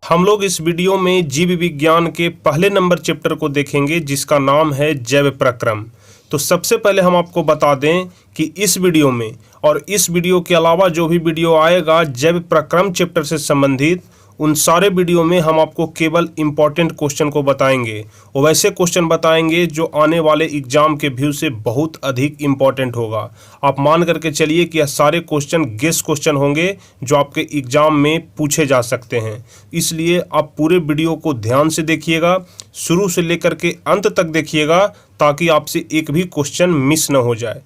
हम लोग इस वीडियो में जीव विज्ञान के पहले नंबर चैप्टर को देखेंगे जिसका नाम है जैव प्रक्रम। तो सबसे पहले हम आपको बता दें कि इस वीडियो में और इस वीडियो के अलावा जो भी वीडियो आएगा जैव प्रक्रम चैप्टर से संबंधित, उन सारे वीडियो में हम आपको केवल इम्पॉर्टेंट क्वेश्चन को बताएंगे। वो वैसे क्वेश्चन बताएंगे जो आने वाले एग्जाम के व्यू से बहुत अधिक इम्पॉर्टेंट होगा। आप मान करके चलिए कि यह सारे क्वेश्चन गेस क्वेश्चन होंगे जो आपके एग्जाम में पूछे जा सकते हैं। इसलिए आप पूरे वीडियो को ध्यान से देखिएगा, शुरू से लेकर के अंत तक देखिएगा ताकि आपसे एक भी क्वेश्चन मिस न हो जाए।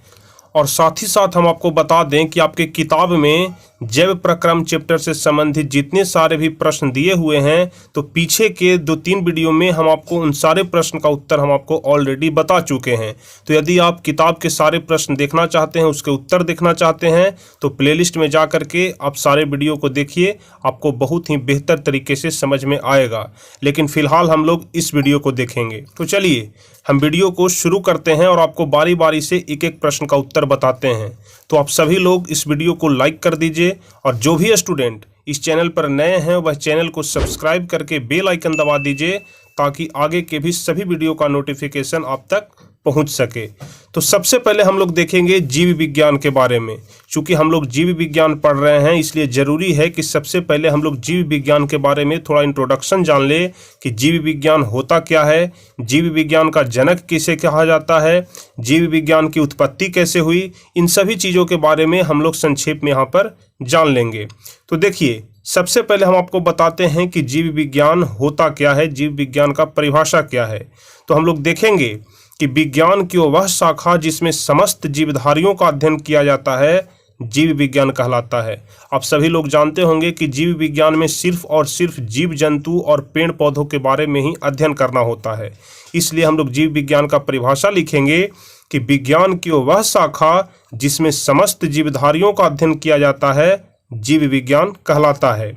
और साथ ही साथ हम आपको बता दें कि आपके किताब में जैव प्रक्रम चैप्टर से संबंधित जितने सारे भी प्रश्न दिए हुए हैं, तो पीछे के 2-3 वीडियो में हम आपको उन सारे प्रश्न का उत्तर हम आपको ऑलरेडी बता चुके हैं। तो यदि आप किताब के सारे प्रश्न देखना चाहते हैं, उसके उत्तर देखना चाहते हैं, तो प्लेलिस्ट में जा कर के आप सारे वीडियो को देखिए, आपको बहुत ही बेहतर तरीके से समझ में आएगा। लेकिन फ़िलहाल हम लोग इस वीडियो को देखेंगे। तो चलिए हम वीडियो को शुरू करते हैं और आपको बारी बारी से एक एक प्रश्न का उत्तर बताते हैं। तो आप सभी लोग इस वीडियो को लाइक कर दीजिए और जो भी स्टूडेंट इस चैनल पर नए हैं वह चैनल को सब्सक्राइब करके बेल आइकन दबा दीजिए ताकि आगे के भी सभी वीडियो का नोटिफिकेशन आप तक पहुंच सके। तो सबसे पहले हम लोग देखेंगे जीव विज्ञान के बारे में। चूँकि हम लोग जीव विज्ञान पढ़ रहे हैं इसलिए ज़रूरी है कि सबसे पहले हम लोग जीव विज्ञान के बारे में थोड़ा इंट्रोडक्शन जान ले कि जीव विज्ञान होता क्या है, जीव विज्ञान का जनक किसे कहा जाता है, जीव विज्ञान की उत्पत्ति कैसे हुई, इन सभी चीज़ों के बारे में हम लोग संक्षेप में यहाँ पर जान लेंगे। तो देखिए सबसे पहले हम आपको बताते हैं कि जीव विज्ञान होता क्या है, जीव विज्ञान का परिभाषा क्या है। तो हम लोग देखेंगे कि विज्ञान की वह शाखा जिसमें समस्त जीवधारियों का अध्ययन किया जाता है जीव विज्ञान कहलाता है। आप सभी लोग जानते होंगे कि जीव विज्ञान में सिर्फ और सिर्फ जीव जंतु और पेड़ पौधों के बारे में ही अध्ययन करना होता है। इसलिए हम लोग जीव विज्ञान का परिभाषा लिखेंगे कि विज्ञान की वह शाखा जिसमें समस्त जीवधारियों का अध्ययन किया जाता है जीव विज्ञान कहलाता है।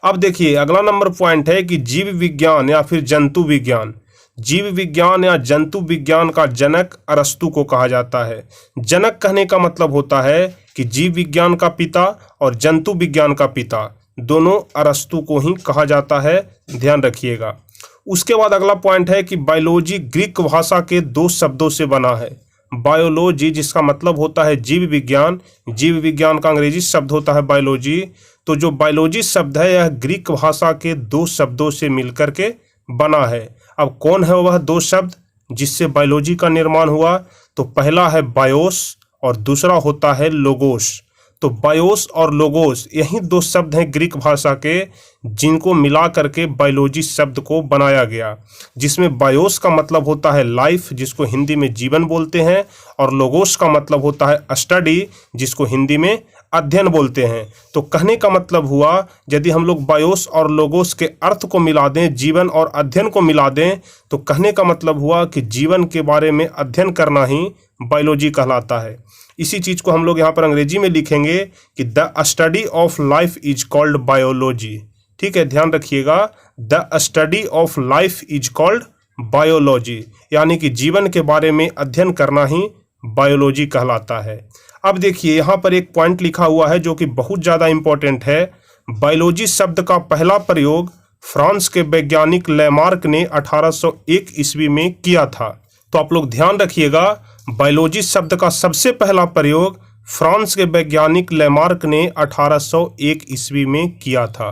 अब देखिए अगला नंबर पॉइंट है कि जीव विज्ञान या फिर जंतु विज्ञान। जीव विज्ञान या जंतु विज्ञान का जनक अरस्तु को कहा जाता है। जनक कहने का मतलब होता है कि जीव विज्ञान का पिता और जंतु विज्ञान का पिता दोनों अरस्तु को ही कहा जाता है, ध्यान रखिएगा। उसके बाद अगला पॉइंट है कि बायोलॉजी ग्रीक भाषा के 2 शब्दों से बना है। बायोलॉजी जिसका मतलब होता है जीव विज्ञान, जीव विज्ञान का अंग्रेजी शब्द होता है बायोलॉजी। तो जो बायोलॉजी शब्द है यह ग्रीक भाषा के 2 शब्दों से मिलकर के बना है। अब कौन है वह 2 शब्द जिससे बायोलॉजी का निर्माण हुआ? तो पहला है बायोस और दूसरा होता है लोगोस। तो बायोस और लोगोस यही 2 शब्द हैं ग्रीक भाषा के जिनको मिला करके बायोलॉजी शब्द को बनाया गया, जिसमें बायोस का मतलब होता है लाइफ जिसको हिंदी में जीवन बोलते हैं, और लोगोस का मतलब होता है स्टडी जिसको हिंदी में अध्ययन बोलते हैं। तो कहने का मतलब हुआ यदि हम लोग बायोस और लोगोस के अर्थ को मिला दें, जीवन और अध्ययन को मिला दें, तो कहने का मतलब हुआ कि जीवन के बारे में अध्ययन करना ही बायोलॉजी कहलाता है। इसी चीज़ को हम लोग यहाँ पर अंग्रेजी में लिखेंगे कि the study of life is called biology. ठीक है, ध्यान रखिएगा, the study of life is called biology, यानी कि जीवन के बारे में अध्ययन करना ही बायोलॉजी कहलाता है। अब देखिए यहाँ पर एक पॉइंट लिखा हुआ है जो कि बहुत ज़्यादा इम्पोर्टेंट है। बायोलॉजी शब्द का पहला प्रयोग फ्रांस के वैज्ञानिक लेमार्क ने 1801 ईस्वी में किया था। तो आप लोग ध्यान रखिएगा, बायोलॉजी शब्द का सबसे पहला प्रयोग फ्रांस के वैज्ञानिक लेमार्क ने 1801 ईस्वी में किया था।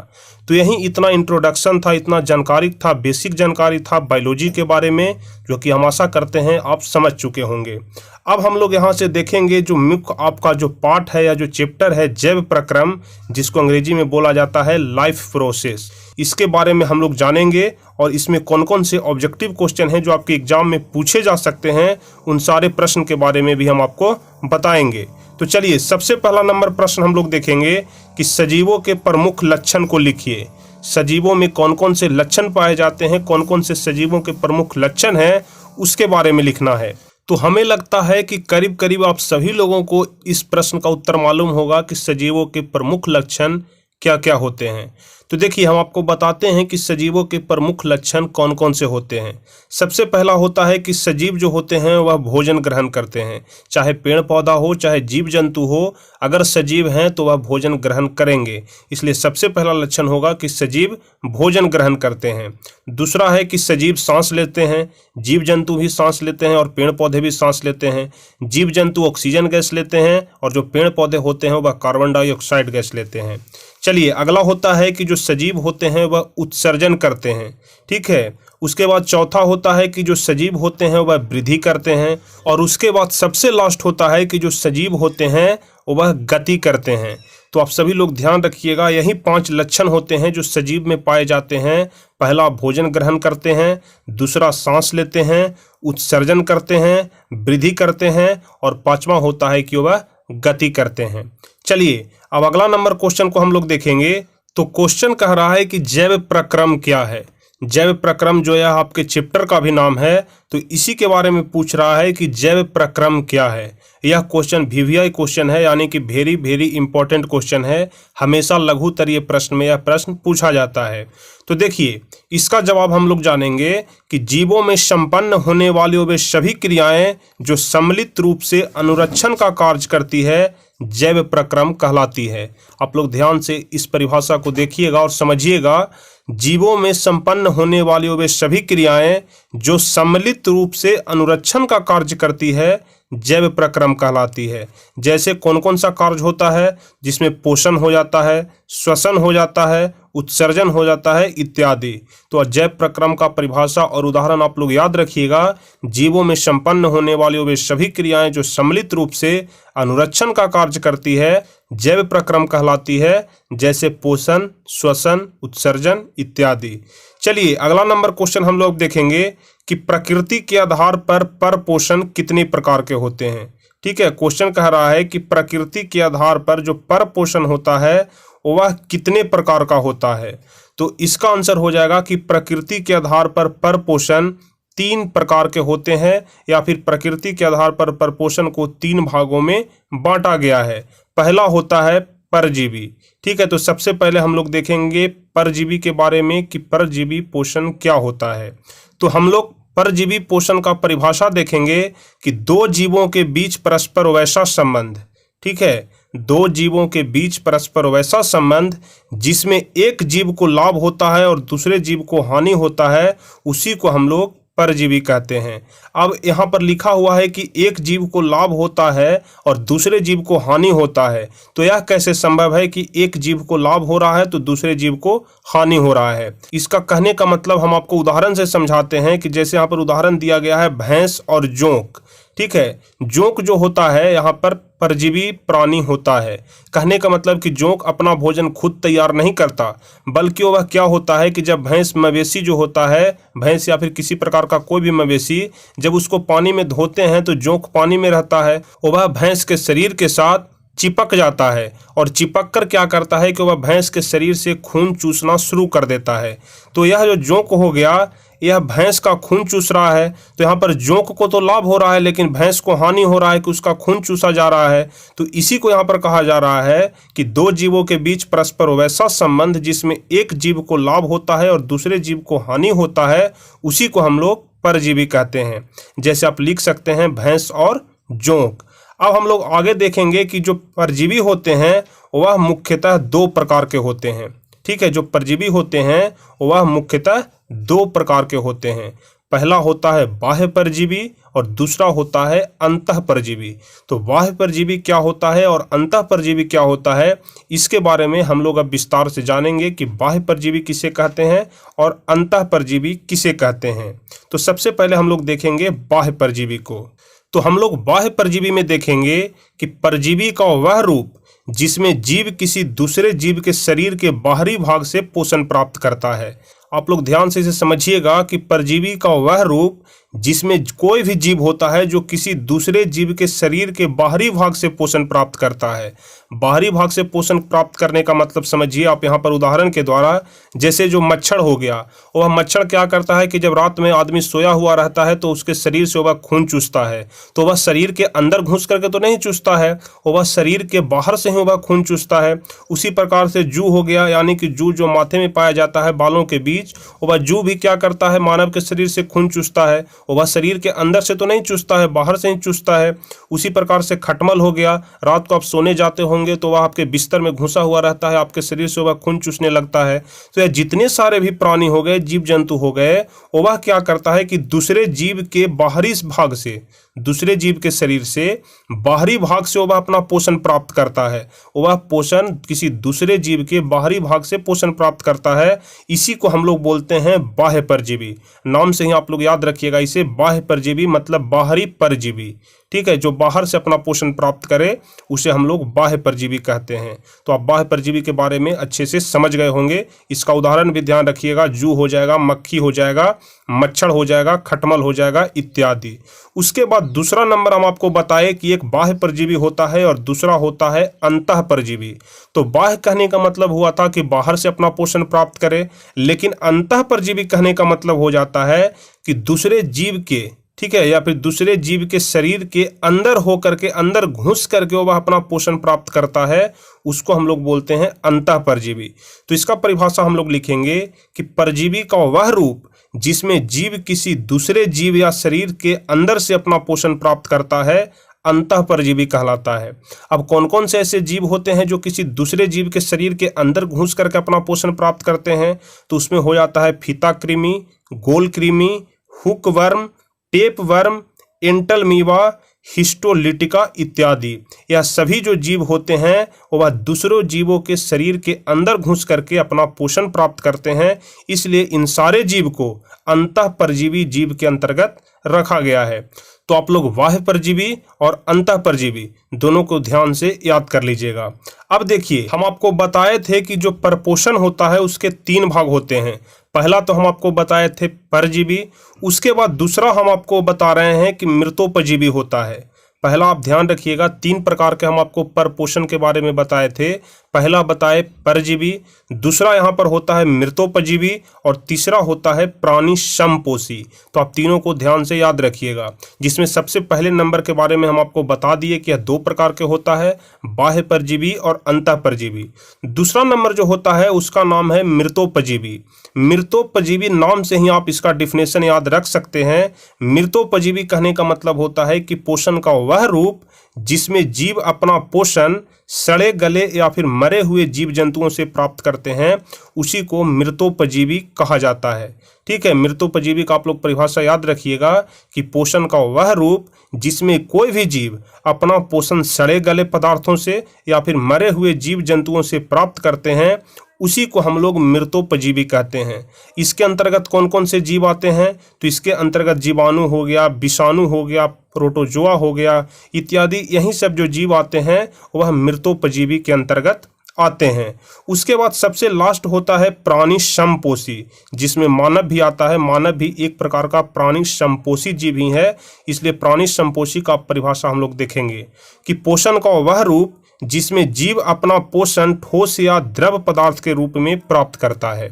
तो यही इतना इंट्रोडक्शन था, इतना जानकारी था, बेसिक जानकारी था बायोलॉजी के बारे में, जो कि हम आशा करते हैं आप समझ चुके होंगे। अब हम लोग यहाँ से देखेंगे जो मुख्य आपका जो पार्ट है या जो चैप्टर है जैव प्रक्रम, जिसको अंग्रेजी में बोला जाता है लाइफ प्रोसेस। इसके बारे में हम लोग जानेंगे और इसमें कौन कौन से ऑब्जेक्टिव क्वेश्चन हैं जो आपके एग्जाम में पूछे जा सकते हैं, उन सारे प्रश्न के बारे में भी हम आपको बताएंगे। तो चलिए सबसे पहला नंबर प्रश्न हम लोग देखेंगे कि सजीवों के प्रमुख लक्षण को लिखिए। सजीवों में कौन कौन से लक्षण पाए जाते हैं, कौन कौन से सजीवों के प्रमुख लक्षण हैं, उसके बारे में लिखना है। तो हमें लगता है कि करीब करीब आप सभी लोगों को इस प्रश्न का उत्तर मालूम होगा कि सजीवों के प्रमुख लक्षण क्या क्या होते हैं। तो देखिए हम आपको बताते हैं कि सजीवों के प्रमुख लक्षण कौन कौन से होते हैं। सबसे पहला होता है कि सजीव जो होते हैं वह भोजन ग्रहण करते हैं, चाहे पेड़ पौधा हो चाहे जीव जंतु हो। अगर सजीव हैं तो वह भोजन ग्रहण करेंगे। इसलिए सबसे पहला लक्षण होगा कि सजीव भोजन ग्रहण करते हैं। दूसरा है कि सजीव सांस लेते हैं। जीव जंतु भी सांस लेते हैं और पेड़ पौधे भी सांस लेते हैं। जीव जंतु ऑक्सीजन गैस लेते हैं और जो पेड़ पौधे होते हैं वह कार्बन डाइऑक्साइड गैस लेते हैं। चलिए, अगला होता है कि जो सजीव होते हैं वह उत्सर्जन करते हैं। ठीक है। उसके बाद चौथा होता है कि जो सजीव होते हैं वह वृद्धि करते हैं। और उसके बाद सबसे लास्ट होता है कि जो सजीव होते हैं वह गति करते हैं। तो आप सभी लोग ध्यान रखिएगा, यही 5 लक्षण होते हैं जो सजीव में पाए जाते हैं। पहला, भोजन ग्रहण करते हैं। दूसरा, सांस लेते हैं। उत्सर्जन करते हैं, वृद्धि करते हैं। और 5वां होता है कि वह गति करते हैं। चलिए, अब अगला नंबर क्वेश्चन को हम लोग देखेंगे। तो क्वेश्चन कह रहा है कि जैव प्रक्रम क्या है। जैव प्रक्रम जो है आपके चैप्टर का भी नाम है, तो इसी के बारे में पूछ रहा है कि जैव प्रक्रम क्या है। यह क्वेश्चन VVI क्वेश्चन है, यानी कि वेरी वेरी इंपॉर्टेंट क्वेश्चन है। हमेशा लघुतरीय प्रश्न में यह प्रश्न पूछा जाता है। तो देखिए, इसका जवाब हम लोग जानेंगे कि जीवों में संपन्न होने वाली वे सभी क्रियाएं जो सम्मिलित रूप से अनुरक्षण का कार्य करती है, जैव प्रक्रम कहलाती है। आप लोग ध्यान से इस परिभाषा को देखिएगा और समझिएगा। जीवों में संपन्न होने वाली वे सभी क्रियाएं जो सम्मिलित रूप से अनुरक्षण का कार्य करती है, जैव प्रक्रम कहलाती है। जैसे कौन कौन सा कार्य होता है, जिसमें पोषण हो जाता है, श्वसन हो जाता है, उत्सर्जन हो जाता है इत्यादि। तो जैव प्रक्रम का परिभाषा और उदाहरण आप लोग याद रखिएगा। जीवों में संपन्न होने वाली वे सभी क्रियाएं जो सम्मिलित रूप से अनुरक्षण का कार्य करती है, जैव प्रक्रम कहलाती है। जैसे पोषण, श्वसन, उत्सर्जन इत्यादि। चलिए, अगला नंबर क्वेश्चन हम लोग देखेंगे कि प्रकृति के आधार पर परपोषण कितने प्रकार के होते हैं। ठीक है, क्वेश्चन कह रहा है कि प्रकृति के आधार पर जो परपोषण होता है वह कितने प्रकार का होता है। तो इसका आंसर हो जाएगा कि प्रकृति के आधार पर परपोषण 3 प्रकार के होते हैं, या फिर प्रकृति के आधार पर परपोषण को 3 भागों में बांटा गया है। पहला होता है परजीवी। ठीक है, तो सबसे पहले हम लोग देखेंगे परजीवी के बारे में कि परजीवी पोषण क्या होता है। तो हम लोग परजीवी पोषण का परिभाषा देखेंगे कि 2 जीवों के बीच परस्पर वैसा संबंध। ठीक है, 2 जीवों के बीच परस्पर वैसा संबंध जिसमें एक जीव को लाभ होता है और दूसरे जीव को हानि होता है, उसी को हम लोग परजीवी कहते हैं। अब यहाँ पर लिखा हुआ है कि एक जीव को लाभ होता है और दूसरे जीव को हानि होता है। तो यह कैसे संभव है कि एक जीव को लाभ हो रहा है तो दूसरे जीव को हानि हो रहा है। इसका कहने का मतलब हम आपको उदाहरण से समझाते हैं कि जैसे यहाँ पर उदाहरण दिया गया है भैंस और जोंक। ठीक है, जोंक जो होता है यहाँ पर परजीवी प्राणी होता है। कहने का मतलब कि जोंक अपना भोजन खुद तैयार नहीं करता, बल्कि वह क्या होता है कि जब भैंस मवेशी जो होता है, भैंस या फिर किसी प्रकार का कोई भी मवेशी, जब उसको पानी में धोते हैं तो जोंक पानी में रहता है, वह भैंस के शरीर के साथ चिपक जाता है और चिपक कर क्या करता है कि वह भैंस के शरीर से खून चूसना शुरू कर देता है। तो यह जो जोंक हो गया, यह भैंस का खून चूस रहा है। तो यहाँ पर जोंक को तो लाभ हो रहा है, लेकिन भैंस को हानि हो रहा है कि उसका खून चूसा जा रहा है। तो इसी को यहाँ पर कहा जा रहा है कि 2 जीवों के बीच परस्पर वैसा संबंध जिसमें एक जीव को लाभ होता है और दूसरे जीव को हानि होता है, उसी को हम लोग परजीवी कहते हैं। जैसे आप लिख सकते हैं भैंस और जोंक। अब हम लोग आगे देखेंगे कि जो परजीवी होते हैं वह मुख्यतः 2 प्रकार के होते हैं। ठीक है, जो परजीवी होते हैं वह मुख्यतः 2 प्रकार के होते हैं। पहला होता है बाह्य परजीवी और दूसरा होता है अंतः परजीवी। तो बाह्य परजीवी क्या होता है और अंतः परजीवी क्या होता है, इसके बारे में हम लोग अब विस्तार से जानेंगे कि बाह्य परजीवी किसे कहते हैं और अंतः परजीवी किसे कहते हैं। तो सबसे पहले हम लोग देखेंगे बाह्य परजीवी को। तो हम लोग बाह्य परजीवी में देखेंगे कि परजीवी का वह रूप जिसमें जीव किसी दूसरे जीव के शरीर के बाहरी भाग से पोषण प्राप्त करता है। आप लोग ध्यान से इसे समझिएगा कि परजीवी का वह रूप जिसमें कोई भी जीव होता है जो किसी दूसरे जीव के शरीर के बाहरी भाग से पोषण प्राप्त करता है। बाहरी भाग से पोषण प्राप्त करने का मतलब समझिए आप यहाँ पर उदाहरण के द्वारा, जैसे जो मच्छर हो गया, वह मच्छर क्या करता है कि जब रात में आदमी सोया हुआ रहता है तो उसके शरीर से वह खून चूसता है। तो वह शरीर के अंदर घुस करके तो नहीं चूसता है, वह शरीर के बाहर से ही वह खून चूसता है। उसी प्रकार से जू हो गया, यानी कि जू जो माथे में पाया जाता है बालों के बीच, चीज, वह जू भी क्या करता है, मानव के शरीर से खून चूसता है। वह शरीर के अंदर से तो नहीं चूसता है, बाहर से ही चूसता है। उसी प्रकार से खटमल हो गया, रात को आप सोने जाते होंगे तो वह आपके बिस्तर में घुसा हुआ रहता है, आपके शरीर से वह खून चूसने लगता है। तो यह जितने सारे भी प्राणी हो गए, जीव जंतु हो गए, वह क्या करता है कि दूसरे जीव के बाहरी भाग से, दूसरे जीव के शरीर से बाहरी भाग से वह अपना पोषण प्राप्त करता है। वह पोषण किसी दूसरे जीव के बाहरी भाग से पोषण प्राप्त करता है। इसी को हम लोग बोलते हैं बाह्य परजीवी। नाम से ही आप लोग याद रखिएगा इसे, बाह्य परजीवी मतलब बाहरी परजीवी। ठीक है, जो बाहर से अपना पोषण प्राप्त करे उसे हम लोग बाह्य परजीवी कहते हैं। तो आप बाह्य परजीवी के बारे में अच्छे से समझ गए होंगे। इसका उदाहरण भी ध्यान रखिएगा, जू हो जाएगा, मक्खी हो जाएगा, मच्छर हो जाएगा, खटमल हो जाएगा इत्यादि। उसके बाद दूसरा नंबर हम आपको बताए कि एक बाह्य परजीवी होता है और दूसरा होता है अंतः परजीवी। तो बाह्य कहने का मतलब हुआ था कि बाहर से अपना पोषण प्राप्त करे, लेकिन अंतः परजीवी कहने का मतलब हो जाता है कि दूसरे जीव के, ठीक है, या फिर दूसरे जीव के शरीर के अंदर होकर के, अंदर घुस करके वह अपना पोषण प्राप्त करता है, उसको हम लोग बोलते हैं अंतः परजीवी। तो इसका परिभाषा हम लोग लिखेंगे कि परजीवी का वह रूप जिसमें जीव किसी दूसरे जीव या शरीर के अंदर से अपना पोषण प्राप्त करता है, अंतः परजीवी कहलाता है। अब कौन कौन से ऐसे जीव होते हैं जो किसी दूसरे जीव के शरीर के अंदर घुस करके अपना पोषण प्राप्त करते हैं? तो उसमें हो जाता है फीता कृमि, गोल कृमि, hookworm, tapeworm, Entamoeba, histolytica इत्यादि। यह सभी जो जीव होते हैं वह दूसरों जीवों के शरीर के अंदर घुस करके अपना पोषण प्राप्त करते हैं। इसलिए इन सारे जीव को अंतः परजीवी जीव के अंतर्गत रखा गया है। तो आप लोग बाह्य परजीवी और अंतः परजीवी दोनों को ध्यान से याद कर लीजिएगा। अब देखिए, हम आपको बताए थे कि जो परपोषण होता है उसके 3 भाग होते हैं। पहला तो हम आपको बताए थे परजीवी, उसके बाद दूसरा हम आपको बता रहे हैं कि मृतोपजीवी होता है। पहला आप ध्यान रखिएगा, 3 प्रकार के हम आपको परपोषण के बारे में बताए थे। पहला बताए परजीवी, दूसरा यहाँ पर होता है मृतोपजीवी और तीसरा होता है प्राणी समपोषी। तो आप तीनों को ध्यान से याद रखिएगा, जिसमें सबसे पहले नंबर के बारे में हम आपको बता दिए कि यह 2 प्रकार के होता है, बाह्य परजीवी और अंतः परजीवी। दूसरा नंबर जो होता है उसका नाम है मृतोपजीवी। मृतोपजीवी नाम से ही आप इसका डिफिनेशन याद रख सकते हैं। मृतोपजीवी कहने का मतलब होता है कि पोषण का वह रूप जिसमें जीव अपना पोषण सड़े गले या फिर मरे हुए जीव जंतुओं से प्राप्त करते हैं, उसी को मृतोपजीवी कहा जाता है। ठीक है, मृतोपजीवी का आप लोग परिभाषा याद रखिएगा कि पोषण का वह रूप जिसमें कोई भी जीव अपना पोषण सड़े गले पदार्थों से या फिर मरे हुए जीव जंतुओं से प्राप्त करते हैं, उसी को हम लोग मृतोपजीवी कहते हैं। इसके अंतर्गत कौन कौन से जीव आते हैं? तो इसके अंतर्गत जीवाणु हो गया, विषाणु हो गया, प्रोटोजोआ हो गया इत्यादि। यही सब जो जीव आते हैं वह मृतोपजीवी के अंतर्गत आते हैं। उसके बाद सबसे लास्ट होता है प्राणी समपोषी, जिसमें मानव भी आता है। मानव भी एक प्रकार का प्राणी समपोषी जीव ही है। इसलिए प्राणी समपोषी का परिभाषा हम लोग देखेंगे कि पोषण का वह रूप जिसमें जीव अपना पोषण ठोस या द्रव पदार्थ के रूप में प्राप्त करता है।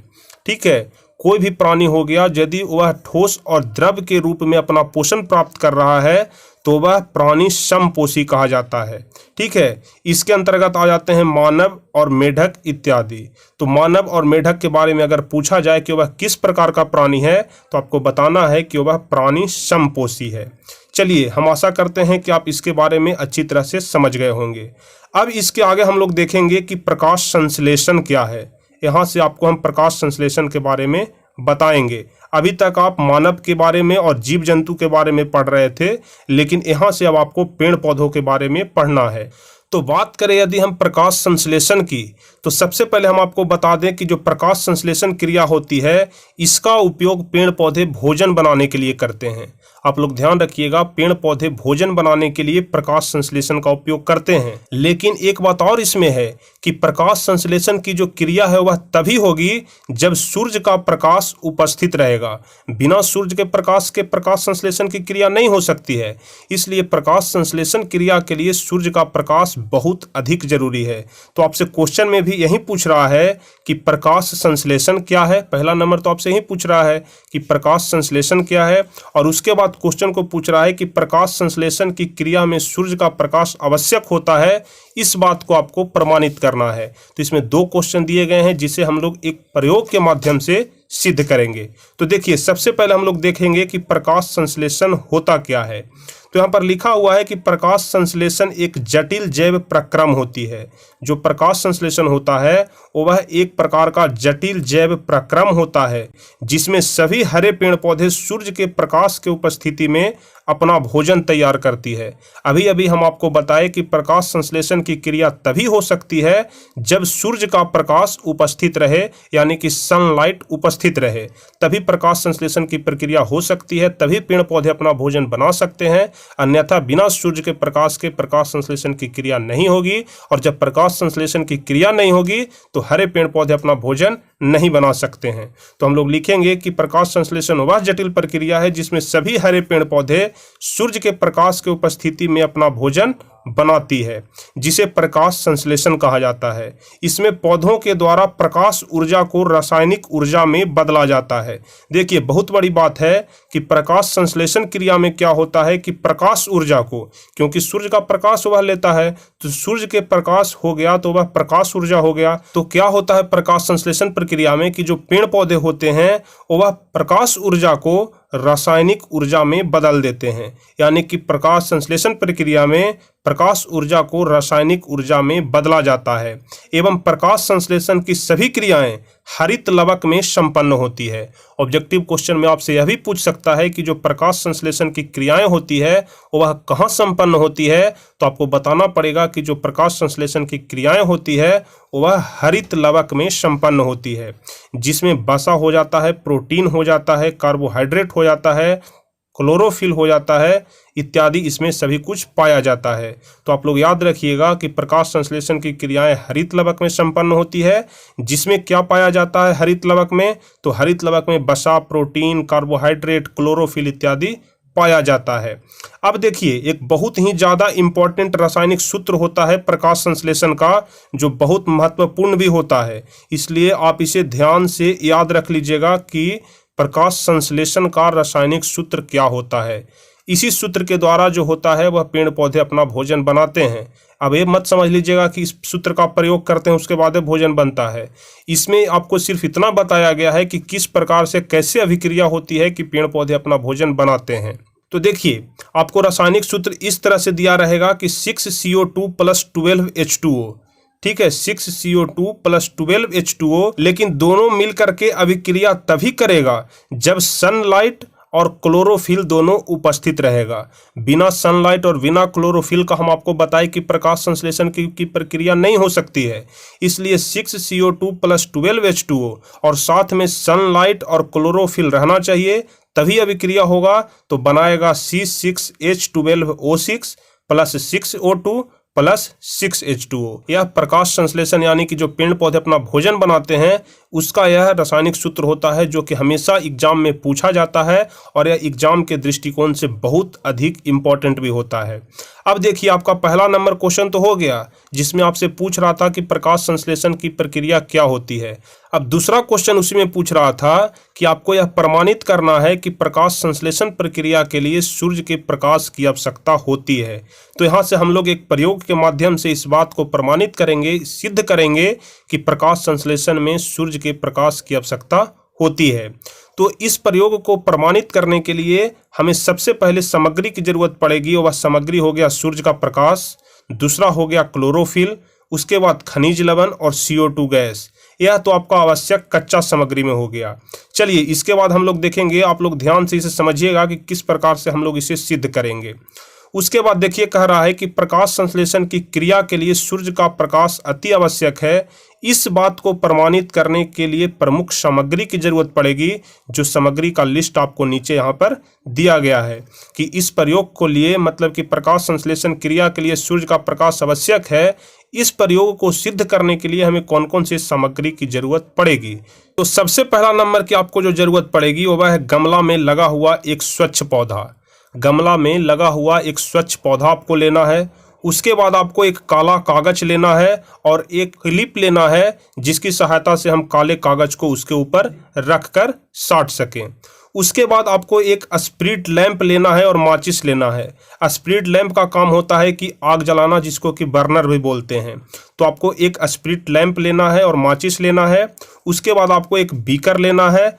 ठीक है, कोई भी प्राणी हो गया, यदि वह ठोस और द्रव के रूप में अपना पोषण प्राप्त कर रहा है तो वह प्राणी समपोषी कहा जाता है। ठीक है, इसके अंतर्गत आ जाते हैं मानव और मेढक इत्यादि। तो मानव और मेढक के बारे में अगर पूछा जाए कि वह किस प्रकार का प्राणी है, तो आपको बताना है कि वह प्राणी समपोषी है। चलिए, हम आशा करते हैं कि आप इसके बारे में अच्छी तरह से समझ गए होंगे। अब इसके आगे हम लोग देखेंगे कि प्रकाश संश्लेषण क्या है। यहाँ से आपको हम प्रकाश संश्लेषण के बारे में बताएंगे। अभी तक आप मानव के बारे में और जीव जंतु के बारे में पढ़ रहे थे, लेकिन यहाँ से अब आपको पेड़ पौधों के बारे में पढ़ना है। तो बात करें यदि हम प्रकाश संश्लेषण की, तो सबसे पहले हम आपको बता दें कि जो प्रकाश संश्लेषण क्रिया होती है, इसका उपयोग पेड़ पौधे भोजन बनाने के लिए करते हैं। आप लोग ध्यान रखिएगा, पेड़ पौधे भोजन बनाने के लिए प्रकाश संश्लेषण का उपयोग करते हैं। लेकिन एक बात और इसमें है कि प्रकाश संश्लेषण की जो क्रिया है वह तभी होगी जब सूर्य का प्रकाश उपस्थित रहेगा। बिना सूर्य के प्रकाश संश्लेषण की क्रिया नहीं हो सकती है। इसलिए प्रकाश संश्लेषण क्रिया के लिए सूर्य का प्रकाश बहुत अधिक जरूरी है। तो आपसे क्वेश्चन में भी यही पूछ रहा है कि प्रकाश संश्लेषण क्या है। पहला नंबर तो आपसे यही पूछ रहा है कि प्रकाश संश्लेषण क्या है, और उसके बाद क्वेश्चन को पूछ रहा है कि प्रकाश संश्लेषण की क्रिया में सूर्य का प्रकाश आवश्यक होता है, इस बात को आपको प्रमाणित करना है। तो इसमें दो क्वेश्चन दिए गए हैं जिसे हम लोग एक प्रयोग के माध्यम से सिद्ध करेंगे। तो देखिए, सबसे पहले हम लोग देखेंगे कि प्रकाश संश्लेषण होता क्या है। तो यहाँ पर लिखा हुआ है कि प्रकाश संश्लेषण एक जटिल जैव प्रक्रम होती है। जो प्रकाश संश्लेषण होता है वह एक प्रकार का जटिल जैव प्रक्रम होता है जिसमें सभी हरे पेड़ पौधे सूर्य के प्रकाश के उपस्थिति में अपना भोजन तैयार करती है। अभी अभी हम आपको बताएं कि प्रकाश संश्लेषण की क्रिया तभी हो सकती है जब सूर्य का प्रकाश उपस्थित रहे, यानी कि सनलाइट उपस्थित रहे, तभी प्रकाश संश्लेषण की प्रक्रिया हो सकती है, तभी पेड़ पौधे अपना भोजन बना सकते हैं। अन्यथा बिना सूर्य के प्रकाश संश्लेषण की क्रिया नहीं होगी, और जब प्रकाश संश्लेषण की क्रिया नहीं होगी तो हरे पेड़ पौधे अपना भोजन नहीं बना सकते हैं। तो हम लोग लिखेंगे कि प्रकाश संश्लेषण वह जटिल प्रक्रिया है जिसमें सभी हरे पेड़ पौधे सूर्य के प्रकाश के उपस्थिति में अपना भोजन बनाती है, जिसे प्रकाश संश्लेषण कहा जाता है। इसमें पौधों के द्वारा प्रकाश ऊर्जा को रासायनिक ऊर्जा में बदला जाता है। देखिए, बहुत बड़ी बात है कि प्रकाश संश्लेषण क्रिया में क्या होता है कि प्रकाश ऊर्जा को, क्योंकि सूर्य का प्रकाश वह लेता है, तो सूर्य के प्रकाश हो गया तो वह प्रकाश ऊर्जा हो गया। तो क्या होता है प्रकाश संश्लेषण प्रक्रिया में कि जो पेड़ पौधे होते हैं वह प्रकाश ऊर्जा को रासायनिक ऊर्जा में बदल देते हैं, यानी कि प्रकाश संश्लेषण प्रक्रिया में प्रकाश ऊर्जा को रासायनिक ऊर्जा में बदला जाता है। एवं प्रकाश संश्लेषण की सभी क्रियाएं हरित लवक में संपन्न होती है। ऑब्जेक्टिव क्वेश्चन में आपसे यह भी पूछ सकता है कि जो प्रकाश संश्लेषण की क्रियाएं होती है वह कहाँ संपन्न होती है, तो आपको बताना पड़ेगा कि जो प्रकाश संश्लेषण की क्रियाएं होती है वह हरित लवक में संपन्न होती है, जिसमें वसा हो जाता है, प्रोटीन हो जाता है, कार्बोहाइड्रेट हो जाता है, क्लोरोफिल हो जाता है इत्यादि, इसमें सभी कुछ पाया जाता है। तो आप लोग याद रखिएगा कि प्रकाश संश्लेषण की क्रियाएं हरित लवक में संपन्न होती है, जिसमें क्या पाया जाता है हरित लवक में, तो हरित लवक में वसा, प्रोटीन, कार्बोहाइड्रेट, क्लोरोफिल इत्यादि पाया जाता है। अब देखिए, एक बहुत ही ज़्यादा इम्पोर्टेंट रासायनिक सूत्र होता है प्रकाश संश्लेषण का, जो बहुत महत्वपूर्ण भी होता है, इसलिए आप इसे ध्यान से याद रख लीजिएगा कि प्रकाश संश्लेषण का रासायनिक सूत्र क्या होता है। इसी सूत्र के द्वारा जो होता है वह पेड़ पौधे अपना भोजन बनाते हैं। अब ये मत समझ लीजिएगा कि इस सूत्र का प्रयोग करते हैं उसके बाद भोजन बनता है। इसमें आपको सिर्फ इतना बताया गया है कि किस प्रकार से कैसे अभिक्रिया होती है कि पेड़ पौधे अपना भोजन बनाते हैं। तो देखिए, आपको रासायनिक सूत्र इस तरह से दिया रहेगा कि 6CO2 + 12H2O, ठीक है, 6CO2 + 12H2O, लेकिन दोनों मिल करके अभिक्रिया तभी करेगा जब सनलाइट और क्लोरोफिल दोनों उपस्थित रहेगा। बिना सनलाइट और बिना क्लोरोफिल का हम आपको बताएं कि प्रकाश संश्लेषण की प्रक्रिया नहीं हो सकती है। इसलिए 6CO2 + 12H2O और साथ में सनलाइट और क्लोरोफिल रहना चाहिए, तभी अभिक्रिया होगा। तो बनाएगा C6H12O6 + 6O2 + 6H2O। यह प्रकाश संश्लेषण यानी कि जो पेड़ पौधे अपना भोजन बनाते हैं उसका यह रासायनिक सूत्र होता है, जो कि हमेशा एग्जाम में पूछा जाता है और यह एग्जाम के दृष्टिकोण से बहुत अधिक इम्पोर्टेंट भी होता है। अब देखिए, आपका पहला नंबर क्वेश्चन तो हो गया जिसमें आपसे पूछ रहा था कि प्रकाश संश्लेषण की प्रक्रिया क्या होती है। अब दूसरा क्वेश्चन उसी में पूछ रहा था कि आपको यह प्रमाणित करना है कि प्रकाश संश्लेषण प्रक्रिया के लिए सूर्य के प्रकाश की आवश्यकता होती है। तो यहाँ से हम लोग एक प्रयोग के माध्यम से इस बात को प्रमाणित करेंगे, सिद्ध करेंगे कि प्रकाश संश्लेषण में सूर्य के प्रकाश की आवश्यकता होती है। तो इस प्रयोग को प्रमाणित करने के लिए हमें सबसे पहले सामग्री की जरूरत पड़ेगी, और वह सामग्री हो गया सूर्य का प्रकाश, दूसरा हो गया क्लोरोफिल, उसके बाद खनिज लवण और CO2 गैस। यह तो आपका आवश्यक कच्चा सामग्री में हो गया। चलिए, इसके बाद हम लोग देखेंगे, आप लोग ध्यान से इसे समझिएगा कि किस प्रकार से हम लोग इसे सिद्ध करेंगे। उसके बाद देखिए, कह रहा है कि प्रकाश संश्लेषण की क्रिया के लिए सूर्य का प्रकाश अति आवश्यक है। इस बात को प्रमाणित करने के लिए प्रमुख सामग्री की जरूरत पड़ेगी, जो सामग्री का लिस्ट आपको नीचे यहाँ पर दिया गया है कि इस प्रयोग को लिए, मतलब कि प्रकाश संश्लेषण क्रिया के लिए सूर्य का प्रकाश आवश्यक है। इस प्रयोग को सिद्ध करने के लिए हमें कौन कौन सी सामग्री की जरूरत पड़ेगी। तो सबसे पहला नंबर की आपको जो जरूरत पड़ेगी वह है गमला में लगा हुआ एक स्वच्छ पौधा। गमला में लगा हुआ एक स्वच्छ पौधा आपको लेना है। उसके बाद आपको एक काला कागज लेना है और एक क्लिप लेना है जिसकी सहायता से हम काले कागज को उसके ऊपर रख कर साट सकें। उसके बाद आपको एक स्प्रिट लैंप लेना है और माचिस लेना है। स्प्रिट लैंप का काम होता है कि आग जलाना, जिसको कि बर्नर भी बोलते हैं। तो आपको एक स्प्रिट लैंप लेना है और माचिस लेना है। उसके बाद आपको एक बीकर लेना है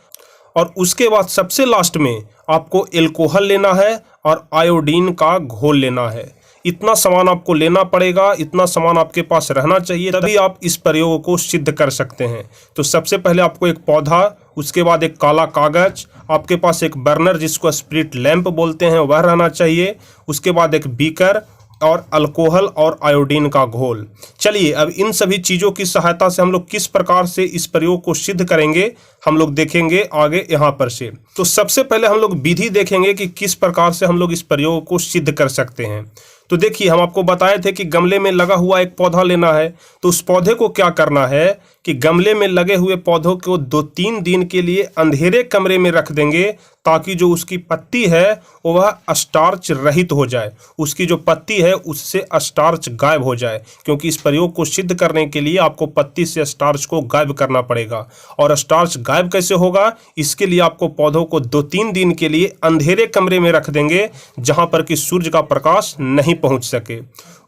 और उसके बाद सबसे लास्ट में आपको एल्कोहल लेना है और आयोडीन का घोल लेना है। इतना सामान आपको लेना पड़ेगा, इतना सामान आपके पास रहना चाहिए, तभी आप इस प्रयोग को सिद्ध कर सकते हैं। तो सबसे पहले आपको एक पौधा, उसके बाद एक काला कागज, आपके पास एक बर्नर जिसको स्प्रिट लैंप बोलते हैं वह रहना चाहिए, उसके बाद एक बीकर और अल्कोहल और आयोडीन का घोल। चलिए अब इन सभी चीज़ों की सहायता से हम लोग किस प्रकार से इस प्रयोग को सिद्ध करेंगे हम लोग देखेंगे आगे यहाँ पर से। तो सबसे पहले हम लोग विधि देखेंगे कि किस प्रकार से हम लोग इस प्रयोग को सिद्ध कर सकते हैं। तो देखिए, हम आपको बताए थे कि गमले में लगा हुआ एक पौधा लेना है। तो उस पौधे को क्या करना है कि गमले में लगे हुए पौधों को 2-3 दिन के लिए अंधेरे कमरे में रख देंगे, ताकि जो उसकी पत्ती है वह स्टार्च रहित हो जाए। उसकी जो पत्ती है उससे स्टार्च गायब हो जाए, क्योंकि इस प्रयोग को सिद्ध करने के लिए आपको पत्ती से स्टार्च को गायब करना पड़ेगा। और स्टार्च गायब कैसे होगा, इसके लिए आपको पौधों को 2-3 दिन के लिए अंधेरे कमरे में रख देंगे, जहां पर कि सूर्य का प्रकाश नहीं पहुंच सके।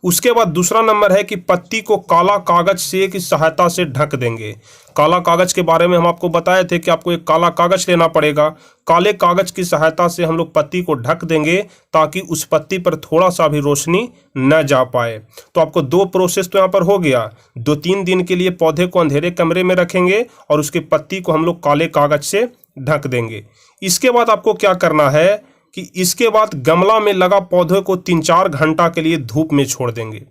उसके बाद दूसरा नंबर है कि पत्ती को काला कागज से की सहायता से ढक देंगे। काला कागज के बारे में हम आपको बताए थे कि आपको एक काला कागज लेना पड़ेगा। काले कागज की सहायता से हम लोग पत्ती को ढक देंगे, ताकि उस पत्ती पर थोड़ा सा भी रोशनी न जा पाए। तो आपको 2 प्रोसेस तो यहाँ पर हो गया। 2-3 दिन के लिए पौधे को अंधेरे कमरे में रखेंगे और उसकी पत्ती को हम लोग काले कागज से ढक देंगे। इसके बाद आपको क्या करना है कि इसके बाद गमला में लगा पौधे को 3-4 घंटा के लिए धूप में छोड़ देंगे।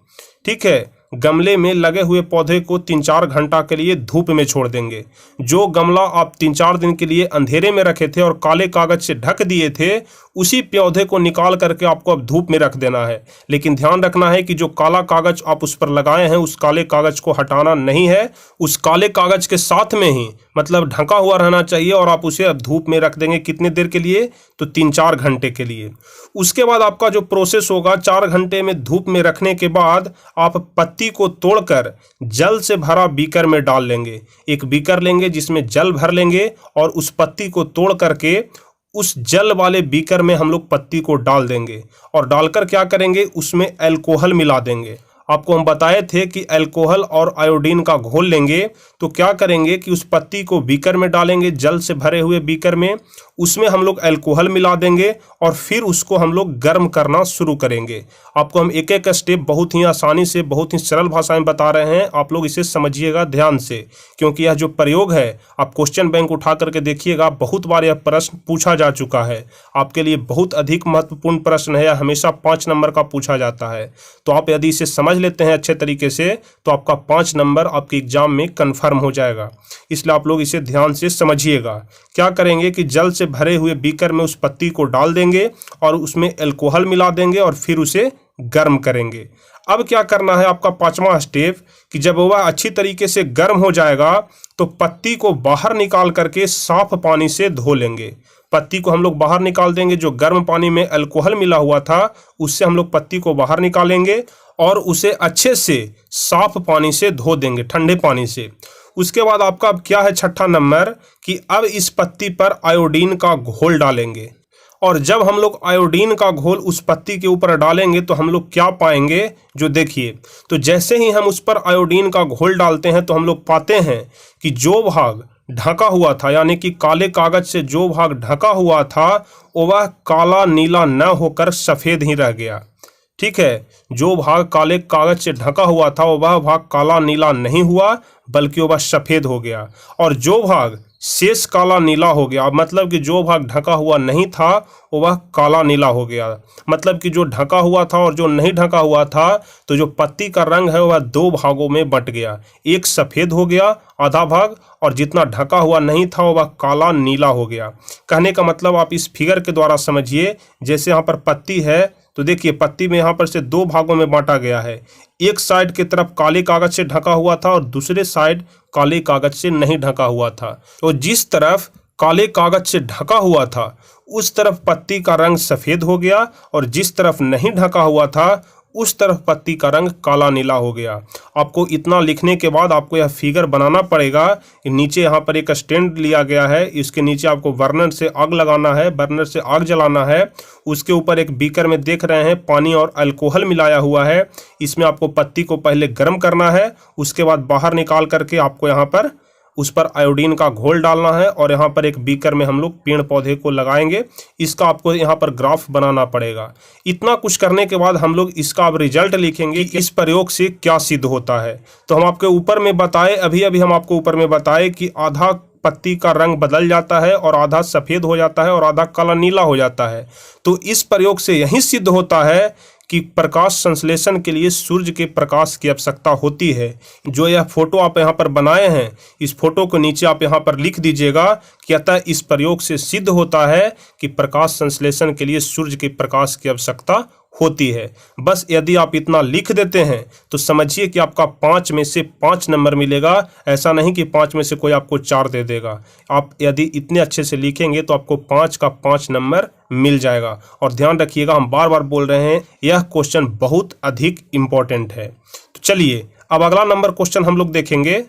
ठीक है, गमले में लगे हुए पौधे को 3-4 घंटा के लिए धूप में छोड़ देंगे। जो गमला आप 3-4 दिन के लिए अंधेरे में रखे थे और काले कागज से ढक दिए थे, उसी पौधे को निकाल करके आपको अब धूप में रख देना है। लेकिन ध्यान रखना है कि जो काला कागज आप उस पर लगाए हैं, उस काले कागज को हटाना नहीं है। उस काले कागज के साथ में ही मतलब ढका हुआ रहना चाहिए और आप उसे अब धूप में रख देंगे। कितने देर के लिए? तो 3-4 घंटे के लिए। उसके बाद आपका जो प्रोसेस होगा, 4 घंटे में धूप में रखने के बाद आप पत्ती को तोड़कर जल से भरा बीकर में डाल लेंगे। एक बीकर लेंगे जिसमें जल भर लेंगे और उस पत्ती को तोड़ करके उस जल वाले बीकर में हम लोग पत्ती को डाल देंगे और डालकर क्या करेंगे, उसमें अल्कोहल मिला देंगे। आपको हम बताए थे कि अल्कोहल और आयोडीन का घोल लेंगे। तो क्या करेंगे कि उस पत्ती को बीकर में डालेंगे, जल से भरे हुए बीकर में, उसमें हम लोग अल्कोहल मिला देंगे और फिर उसको हम लोग गर्म करना शुरू करेंगे। आपको हम एक एक स्टेप बहुत ही आसानी से, बहुत ही सरल भाषा में बता रहे हैं। आप लोग इसे समझिएगा ध्यान से, क्योंकि यह जो प्रयोग है आप क्वेश्चन बैंक उठा करके देखिएगा, बहुत बार यह प्रश्न पूछा जा चुका है। आपके लिए बहुत अधिक महत्वपूर्ण प्रश्न है, यह हमेशा 5 नंबर का पूछा जाता है। तो आप यदि इसे समझ लेते हैं अच्छे तरीके से, तो आपका 5 नंबर आपके एग्जाम में कन्फर्म हो जाएगा। इसलिए आप लोग इसे ध्यान से समझिएगा। क्या करेंगे कि जल से भरे हुए बीकर में उस पत्ती को डाल देंगे और उसमें अल्कोहल मिला देंगे और फिर उसे गर्म करेंगे। अब क्या करना है आपका 5वां स्टेप, कि जब वह अच्छी तरीके से गर्म हो जाएगा तो पत्ती को बाहर निकाल करके साफ पानी से धो लेंगे। पत्ती को हम लोग बाहर निकाल देंगे, जो गर्म पानी में अल्कोहल मिला हुआ था उससे हम लोग पत्ती को बाहर निकालेंगे और उसे अच्छे से साफ पानी से धो देंगे, ठंडे पानी से। उसके बाद आपका अब क्या है 6ठा नंबर, कि अब इस पत्ती पर आयोडीन का घोल डालेंगे। और जब हम लोग आयोडीन का घोल उस पत्ती के ऊपर डालेंगे तो हम लोग क्या पाएंगे, जो देखिए, तो जैसे ही हम उस पर आयोडीन का घोल डालते हैं तो हम लोग पाते हैं कि जो भाग ढका हुआ था, यानी कि काले कागज से जो भाग ढका हुआ था वह काला नीला न होकर सफ़ेद ही रह गया। ठीक है, जो भाग काले कागज से ढका हुआ था वह भाग काला नीला नहीं हुआ, बल्कि वह सफ़ेद हो गया। और जो भाग शेष काला नीला हो गया, मतलब कि जो भाग ढका हुआ नहीं था वह काला नीला हो गया। मतलब कि जो ढका हुआ था और जो नहीं ढका हुआ था, तो जो पत्ती का रंग है वह 2 भागों में बंट गया। एक सफ़ेद हो गया आधा भाग, और जितना ढका हुआ नहीं था वह काला नीला हो गया। कहने का मतलब आप इस फिगर के द्वारा समझिए। जैसे यहाँ पर पत्ती है, तो देखिए पत्ती में यहाँ पर से 2 भागों में बांटा गया है। एक साइड की तरफ काले कागज से ढका हुआ था और दूसरे साइड काले कागज से नहीं ढका हुआ था। तो जिस तरफ काले कागज से ढका हुआ था उस तरफ पत्ती का रंग सफ़ेद हो गया, और जिस तरफ नहीं ढका हुआ था उस तरफ पत्ती का रंग काला नीला हो गया। आपको इतना लिखने के बाद आपको यह फिगर बनाना पड़ेगा। नीचे यहाँ पर एक स्टैंड लिया गया है, इसके नीचे आपको बर्नर से आग लगाना है, बर्नर से आग जलाना है। उसके ऊपर एक बीकर में देख रहे हैं पानी और अल्कोहल मिलाया हुआ है। इसमें आपको पत्ती को पहले गर्म करना है, उसके बाद बाहर निकाल करके आपको यहाँ पर उस पर आयोडीन का घोल डालना है और यहाँ पर एक बीकर में हम लोग पेड़ पौधे को लगाएंगे। इसका आपको यहाँ पर ग्राफ बनाना पड़ेगा। इतना कुछ करने के बाद हम लोग इसका अब रिजल्ट लिखेंगे कि इस प्रयोग से क्या सिद्ध होता है। तो हम आपके ऊपर में बताए, अभी हम आपको ऊपर में बताए कि आधा पत्ती का रंग बदल जाता है और आधा सफ़ेद हो जाता है और आधा काला नीला हो जाता है। तो इस प्रयोग से यही सिद्ध होता है कि प्रकाश संश्लेषण के लिए सूर्य के प्रकाश की आवश्यकता होती है। जो यह फोटो आप यहाँ पर बनाए हैं, इस फोटो को नीचे आप यहाँ पर लिख दीजिएगा कि अतः इस प्रयोग से सिद्ध होता है कि प्रकाश संश्लेषण के लिए सूर्य के प्रकाश की आवश्यकता होती है। बस यदि आप इतना लिख देते हैं तो समझिए कि आपका 5 में से 5 नंबर मिलेगा। ऐसा नहीं कि 5 में से कोई आपको 4 दे देगा। आप यदि इतने अच्छे से लिखेंगे तो आपको 5 का 5 नंबर मिल जाएगा। और ध्यान रखिएगा, हम बार बार बोल रहे हैं, यह क्वेश्चन बहुत अधिक इम्पोर्टेंट है। तो चलिए अब अगला नंबर क्वेश्चन हम लोग देखेंगे।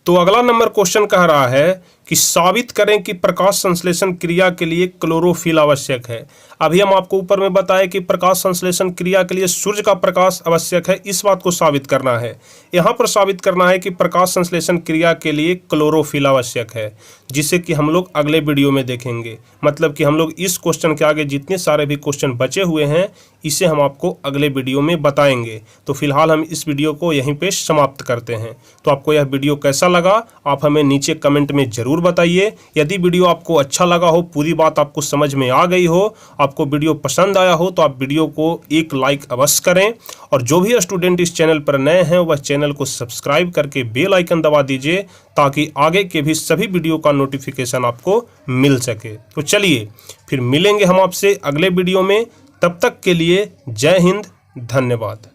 तो अगला नंबर क्वेश्चन कह रहा है कि साबित करें कि प्रकाश संश्लेषण क्रिया के लिए क्लोरोफिल आवश्यक है। अभी हम आपको ऊपर में बताए कि प्रकाश संश्लेषण क्रिया के लिए सूर्य का प्रकाश आवश्यक है, इस बात को साबित करना है। यहाँ पर साबित करना है कि प्रकाश संश्लेषण क्रिया के लिए क्लोरोफिल आवश्यक है, जिसे कि हम लोग अगले वीडियो में देखेंगे। मतलब कि हम लोग इस क्वेश्चन के आगे जितने सारे भी क्वेश्चन बचे हुए हैं, इसे हम आपको अगले वीडियो में बताएंगे। तो फिलहाल हम इस वीडियो को यहीं पे समाप्त करते हैं। तो आपको यह वीडियो कैसा लगा आप हमें नीचे कमेंट में जरूर बताइए। यदि वीडियो आपको अच्छा लगा हो, पूरी बात आपको समझ में आ गई हो, आपको वीडियो पसंद आया हो, तो आप वीडियो को एक लाइक अवश्य करें। और जो भी स्टूडेंट इस चैनल पर नए हैं वह चैनल को सब्सक्राइब करके बेल आइकन दबा दीजिए, ताकि आगे के भी सभी वीडियो का नोटिफिकेशन आपको मिल सके। तो चलिए फिर मिलेंगे हम आपसे अगले वीडियो में। तब तक के लिए जय हिंद, धन्यवाद।